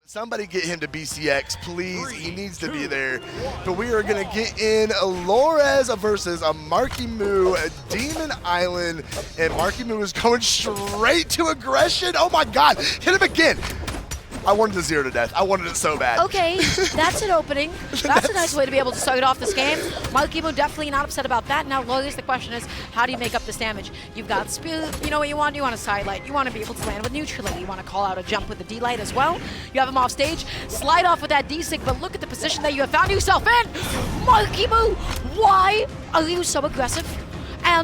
Somebody get him to BCX, please. He needs to be there. But we are going to get in Lores versus a Marckiemoo, Demon Island. And Marckiemoo is going straight to aggression. Oh my God, hit him again. I wanted the 0 to death. I wanted it so bad. Okay, that's an opening. That's a nice way to be able to start off this game. Marckiemoo definitely not upset about that. Now, Lores, the question is, how do you make up this damage? You've got Spear, you know what you want? You want a side light. You want to be able to land with neutrality. You want to call out a jump with the D-light as well. You have him off stage. Slide off with that D-sig, but look at the position that you have found yourself in. Marckiemoo, why are you so aggressive?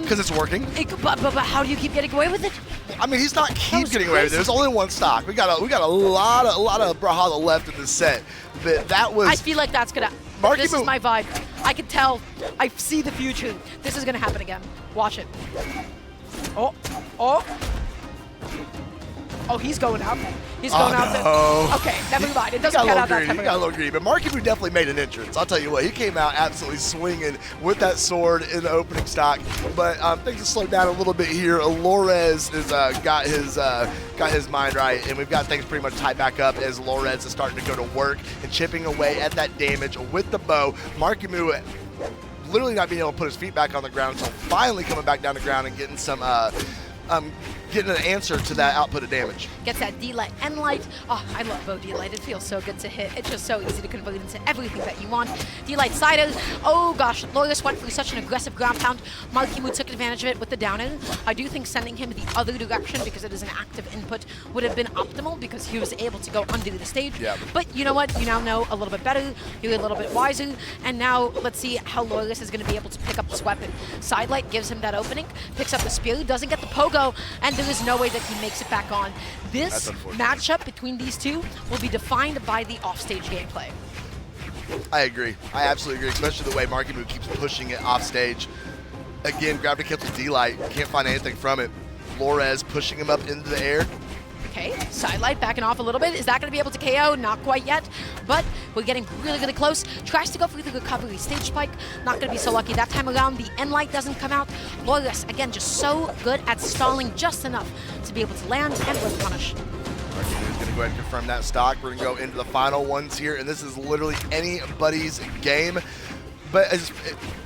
Because it's working. But how do you keep getting away with it? I mean, he's not keep getting away with it. There's only one stock. We got a lot of Brawlhalla left in the set. But that was. I feel like that's gonna. This is my vibe. I can tell. I see the future. This is gonna happen again. Watch it. Oh. Oh, he's going out. He's going out there. Okay, never mind. It doesn't count out that time. He got a little greedy, but Marckiemoo definitely made an entrance. I'll tell you what, he came out absolutely swinging with that sword in the opening stock. But things have slowed down a little bit here. Lores has got his mind right, and we've got things pretty much tied back up as Lores is starting to go to work and chipping away at that damage with the bow. Marckiemoo literally not being able to put his feet back on the ground until finally coming back down the ground and getting some getting an answer to that output of damage. Gets that D-light and light. Oh, I love bow D-light. It feels so good to hit. It's just so easy to convert into everything that you want. D-light side out. Oh gosh, Lores went through such an aggressive ground pound. Marckiemoo took advantage of it with the down in. I do think sending him the other direction because it is an active input would have been optimal because he was able to go under the stage. Yeah. But you know what? You now know a little bit better. You're a little bit wiser. And now let's see how Lores is going to be able to pick up this weapon. Side light gives him that opening, picks up the spear, doesn't get the pogo, and there is no way that he makes it back on. This matchup between these two will be defined by the offstage gameplay. I agree. I absolutely agree, especially the way Marckiemoo keeps pushing it offstage. Again, gravity cancel D-light, can't find anything from it. Lores pushing him up into the air. Okay, sidelight backing off a little bit. Is that going to be able to KO? Not quite yet, but we're getting really close. Tries to go through the recovery. Stage spike, not going to be so lucky. That time around, the end light doesn't come out. Lores, again, just so good at stalling just enough to be able to land and with punish. Marckiemoo is going to go ahead and confirm that stock. We're going to go into the final ones here, and this is literally anybody's game. But as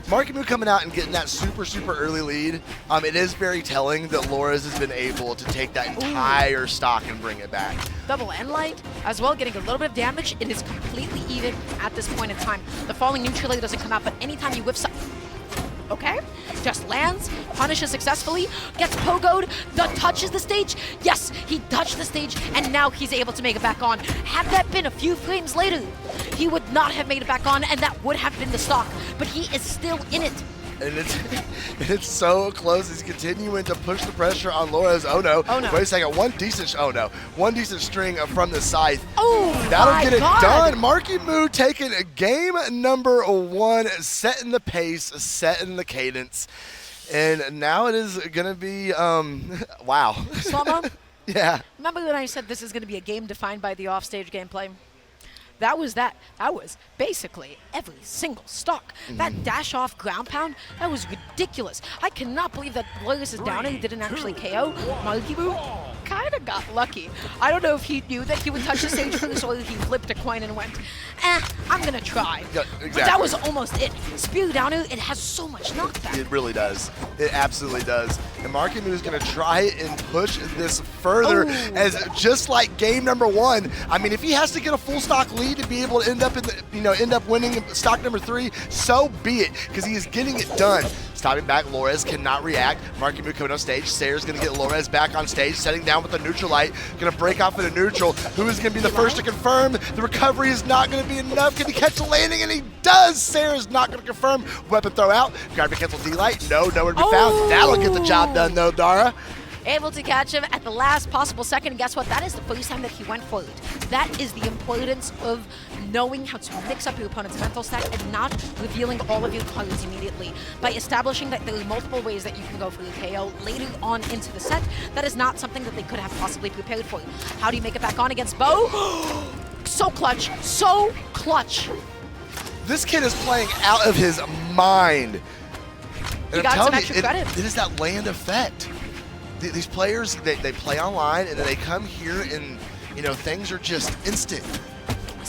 Marckiemoo coming out and getting that super early lead, it is very telling that Lores has been able to take that entire stock and bring it back. Double end light as well, getting a little bit of damage. It is completely even at this point in time. The falling neutrality doesn't come out, but anytime you whip something, okay, just lands, punishes successfully, gets pogoed, touches the stage. Yes, he touched the stage, and now he's able to make it back on. Had that been a few frames later, he would not have made it back on, and that would have been the stock, but he is still in it. And it's so close. He's continuing to push the pressure on Lores. Oh no. Wait a second. One decent string from the scythe. Oh, that'll get it done. Marckiemoo taking game number 1, setting the pace, setting the cadence. And now it is going to be, wow. Slow-mo? Yeah. Remember when I said this is going to be a game defined by the offstage gameplay? That was basically every single stock. That dash off ground pound, that was ridiculous. I cannot believe that Lores is down and he didn't actually KO. Marckiemoo kind of got lucky. I don't know if he knew that he would touch the stage first or he flipped a coin and went, I'm gonna try. Yeah, exactly. But that was almost it. Spear down, it has so much knockback. It really does. It absolutely does. And Marckiemoo is gonna try and push this further as just like game number 1. I mean, if he has to get a full stock lead to be able to end up winning stock number 3, so be it, because he is getting it done. Stopping back, Lores cannot react. Marckiemoo coming on stage. Sayer's going to get Lores back on stage, setting down with the neutral light. Going to break off into neutral. Who is going to be the first to confirm? The recovery is not going to be enough. Can he catch the landing? And he does. Sayer's not going to confirm. Weapon throw out. Gravity cancel D-light. No, nowhere to be found. That'll get the job done, though, Dara. Able to catch him at the last possible second, and guess what? That is the first time that he went for it. That is the importance of knowing how to mix up your opponent's mental stack and not revealing all of your cards immediately. By establishing that there are multiple ways that you can go for the KO later on into the set, that is not something that they could have possibly prepared for. How do you make it back on against Bo? So clutch, so clutch. This kid is playing out of his mind. You got some extra credit. It is that land effect. These players, they play online and then they come here and, things are just instant.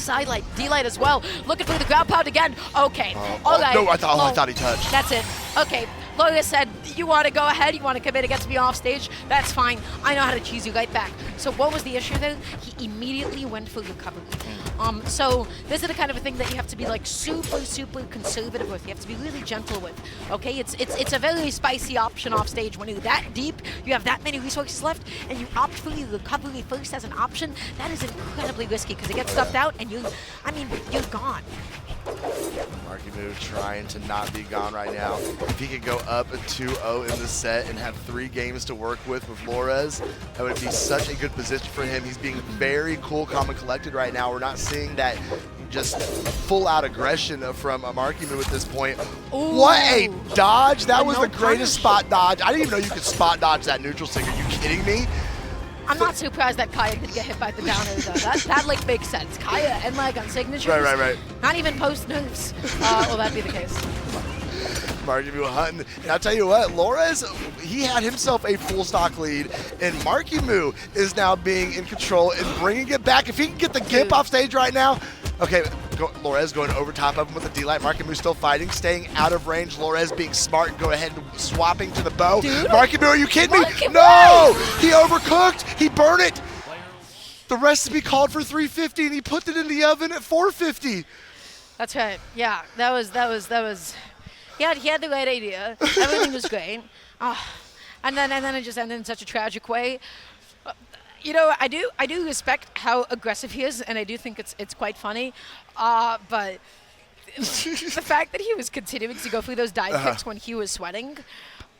Sidelight, D-Light as well. Looking for the ground pound again. Okay. All right. No, I thought he touched. That's it. Okay. Lola said, you want to go ahead, you want to commit against me off stage, that's fine. I know how to cheese you right back. So what was the issue though? He immediately went for recovery. So this is the kind of a thing that you have to be like super, super conservative with. You have to be really gentle with. Okay, it's a very spicy option off stage when you're that deep, you have that many resources left, and you opt for the recovery first as an option. That is incredibly risky because it gets stuffed out and you're gone. Marckiemoo trying to not be gone right now. If he could go up 2-0 in the set and have 3 games to work with Flores, that would be such a good position for him. He's being very cool, calm, and collected right now. We're not seeing that just full-out aggression from Marckiemoo at this point. Ooh. What a dodge! That was the greatest spot dodge. I didn't even know you could spot dodge that neutral stick. Are you kidding me? I'm not surprised that Kaya could get hit by the downer though. That like makes sense. Kaya and like on signatures. Right. Not even post nerfs. Will that be the case? Marckiemoo hunting. And I'll tell you what, Flores, he had himself a full stock lead, and Marckiemoo is now being in control and bringing it back. If he can get the gimp off stage right now, okay. Flores going over top of him with the D-Light. Marckiemoo still fighting, staying out of range. Flores being smart and go ahead and swapping to the bow. Marckiemoo, are you kidding me? No! He overcooked. He burned it. The recipe called for 350 and he put it in the oven at 450. That's right. Yeah, that was. He had the right idea. Everything was great. And then it just ended in such a tragic way. You know, I do respect how aggressive he is, and I do think it's quite funny. But the fact that he was continuing to go through those dive kicks when he was sweating.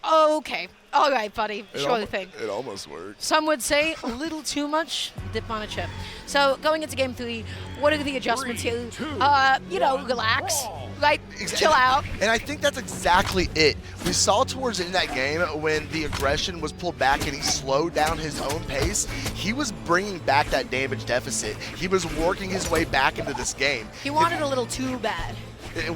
Okay. All right, buddy. Sure thing. It almost worked. Some would say a little too much. Dip on a chip. So going into game 3, what are the adjustments here? Relax. Like, chill out. And I think that's exactly it. We saw towards the end of that game when the aggression was pulled back and he slowed down his own pace, he was bringing back that damage deficit. He was working his way back into this game. He wanted a little too bad.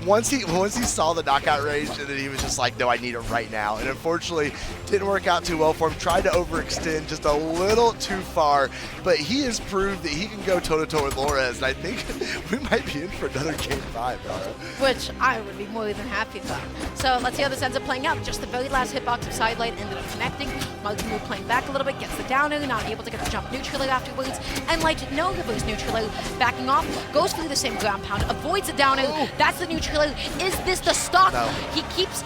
Once he saw the knockout range, and then he was just like, no, I need it right now. And unfortunately, didn't work out too well for him. Tried to overextend just a little too far, but he has proved that he can go toe-to-toe with Flores, and I think we might be in for another game 5, Dara. Which I would be more than happy about. So let's see how this ends up playing out. Just the very last hitbox of Sidelight ended up connecting. Marckiemoo playing back a little bit, gets the downer, not able to get the jump neutrally afterwards, and Light no reverse neutrally, backing off, goes through the same ground pound, avoids the downer. That's the neutrally. Is this the stock? No. He keeps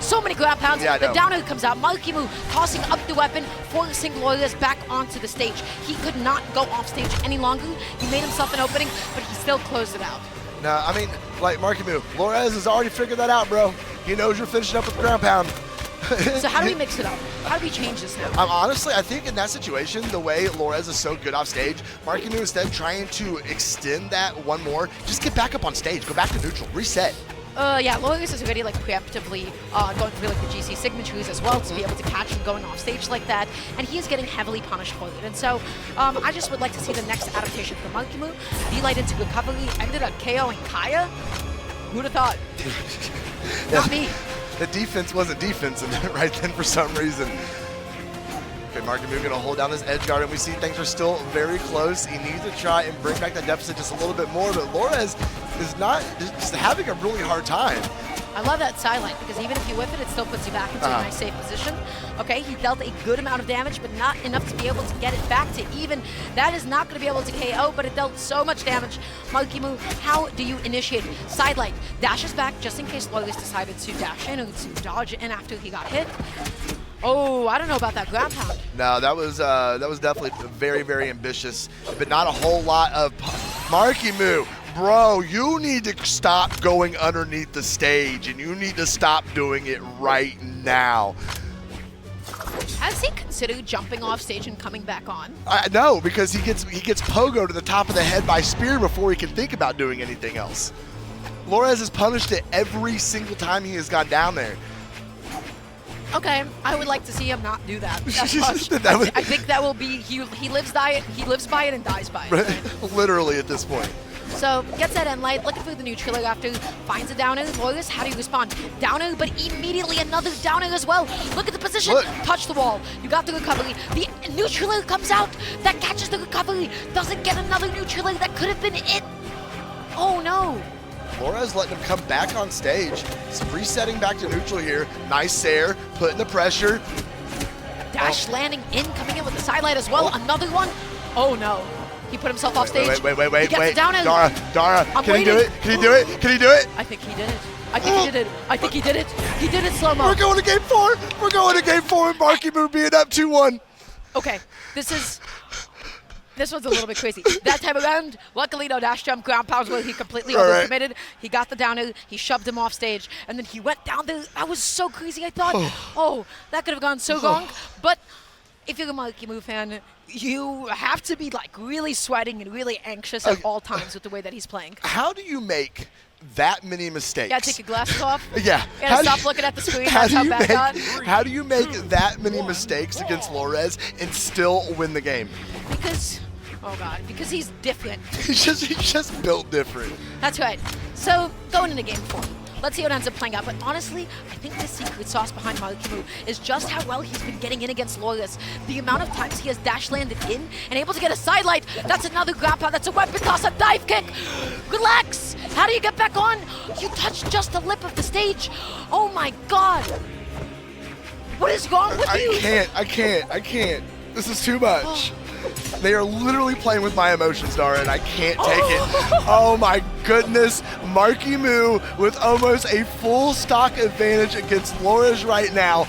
so many ground pounds. Yeah, the downer comes out. Marckiemoo tossing up the weapon, forcing Flores back onto the stage. He could not go off stage any longer. He made himself an opening, but he still closed it out. No, I mean, like Marckiemoo, Flores has already figured that out, bro. He knows you're finishing up with the ground pound. So how do we mix it up? How do we change this now? Honestly, I think in that situation, the way Flores is so good off stage, Marckiemoo instead of trying to extend that one more, just get back up on stage, go back to neutral, reset. Yeah, Flores is already like preemptively going through like the GC signatures as well to be able to catch him going off stage like that, and he is getting heavily punished for it. And so I just would like to see the next adaptation for Marckiemoo. D-Light into recovery, ended up KOing Kaya. Who'd have thought? Not me. The defense wasn't defense right then for some reason. Okay, Marckiemoo gonna hold down this edge guard, and we see things are still very close. He needs to try and bring back that deficit just a little bit more, but Flores is just having a really hard time. I love that Sidelight because even if you whip it, it still puts you back into a nice safe position. Okay, he dealt a good amount of damage, but not enough to be able to get it back to even. That is not going to be able to KO, but it dealt so much damage. Marckiemoo, how do you initiate? Sidelight dashes back just in case Lotus decided to dash in or to dodge in after he got hit. Oh, I don't know about that ground pound. No, that was definitely very, very ambitious, but not a whole lot of Marckiemoo. Bro, you need to stop going underneath the stage, and you need to stop doing it right now. Has he considered jumping off stage and coming back on? No, because he gets pogoed to the top of the head by Spear before he can think about doing anything else. Flores has punished it every single time he has gone down there. Okay, I would like to see him not do that. I think that will be he lives by it and dies by it. Literally at this point. So gets that end light, looking for the neutral after, finds a downer. Loyalist, how do you respond? Downer, but immediately another downer as well. Look at the position, touch the wall. You got the recovery. The neutral comes out, that catches the recovery. Doesn't get another neutral, that could have been it. Oh no. Flores letting him come back on stage. He's resetting back to neutral here. Nice air, putting the pressure. Dash landing in, coming in with the sidelight as well. Another one. Oh no. He put himself off stage. Wait. He gets down in. Dara, can he do it? Can he do it? Can he do it? I think he did it. I think he did it. I think he did it. He did it slow-mo. We're going to game 4. We're going to game 4 and Marckiemoo being up 2-1. Okay, this one's a little bit crazy. That time around, luckily no dash jump, ground pounds where he completely overcommitted. He got the downer, he shoved him off stage, and then he went down there. That was so crazy, I thought. Oh, that could have gone so wrong. But if you're a Marckiemoo fan, you have to be like really sweating and really anxious at all times with the way that he's playing. How do you make that many mistakes? Yeah, take your glasses off. Yeah. Stop looking at the screen. That's how bad got. How do you make that many mistakes against Flores and still win the game? Because, oh god, because he's different. He's just built different. That's right. So going into game 4. Let's see what ends up playing out. But honestly, I think the secret sauce behind Marckiemoo is just how well he's been getting in against Loyalist. The amount of times he has dash landed in and able to get a sidelight. That's another grab pound. That's a weapon toss, a dive kick. Relax. How do you get back on? You touched just the lip of the stage. Oh my god. What is wrong with you? I can't. This is too much. They are literally playing with my emotions, Dara, and I can't take it. Oh my goodness. Marckiemoo with almost a full stock advantage against Flores right now.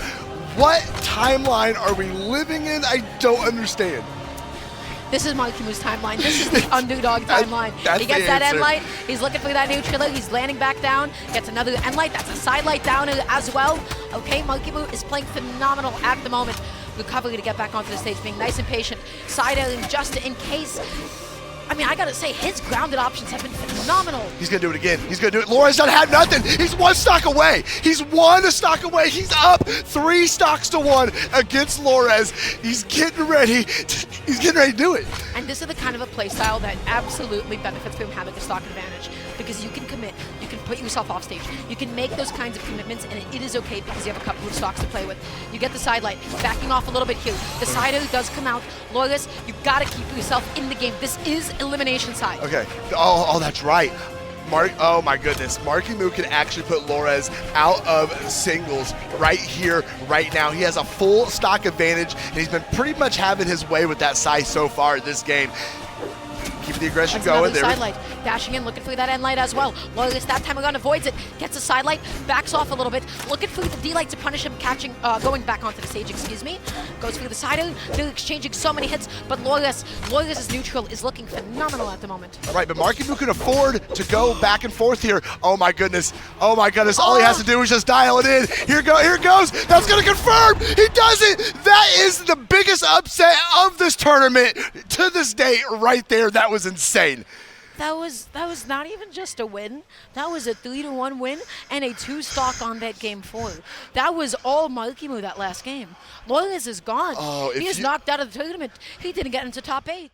What timeline are we living in? I don't understand. This is Marckiemoo's timeline. This is the underdog timeline. He gets that end light. He's looking for that neutral. He's landing back down. Gets another end light. That's a side light down as well. Okay, Marckiemoo is playing phenomenal at the moment. Recovery to get back onto the stage, being nice and patient. Side ailing just in case. I mean, I gotta say, his grounded options have been phenomenal. He's gonna do it again. He's gonna do it. Loyalist doesn't have nothing. He's 1 stock away. He's 1 stock away. He's up 3 stocks to 1 against Flores. He's getting ready. He's getting ready to do it. And this is the kind of a playstyle that absolutely benefits from having a stock advantage, because you can commit, you can put yourself off stage, you can make those kinds of commitments, and it is okay because you have a couple of stocks to play with. You get the sidelight, backing off a little bit here. The side air does come out. Loyalist, you gotta keep yourself in the game. This is elimination side. Okay. Oh, that's right. Oh my goodness. Marckiemoo can actually put Flores out of singles right here, right now. He has a full stock advantage, and he's been pretty much having his way with that size so far this game. Keep the aggression going there. Sidelight, dashing in, looking for that end light as well. Loyalist that time around avoids it, gets a sidelight, backs off a little bit, looking for the D-light to punish him, going back onto the stage, excuse me. Goes for the side, they're exchanging so many hits, but Loyalist's neutral is looking phenomenal at the moment. All right, but Marckiemoo can afford to go back and forth here. Oh my goodness. All he has to do is just dial it in. Here it goes. That's gonna confirm. He does it. That is the biggest upset of this tournament to this day right there. That was insane. That was not even just a win. That was a 3-1 win and a 2 stock on that game 4. That was all Marckiemoo that last game. Loyalist is gone. He is knocked out of the tournament. He didn't get into top 8.